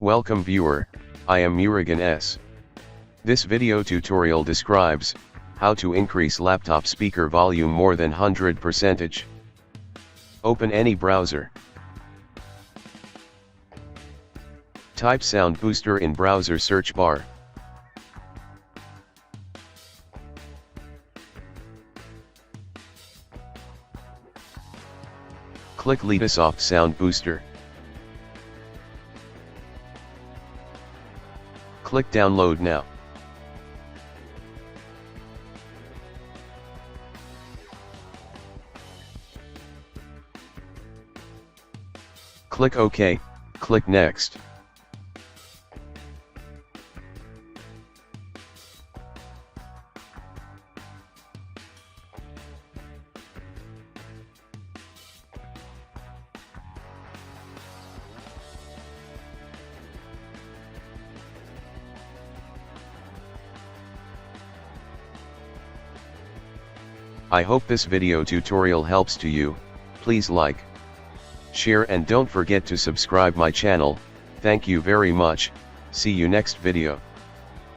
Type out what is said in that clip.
Welcome viewer, I am Murugan S. This video tutorial describes how to increase laptop speaker volume more than 100%. Open any browser. Type Sound Booster in browser search bar. Click Litasoft Sound Booster. Click Download now. Click OK, click Next. I hope this video tutorial helps to you. Please like, share and don't forget to subscribe my channel. Thank you very much. See you next video.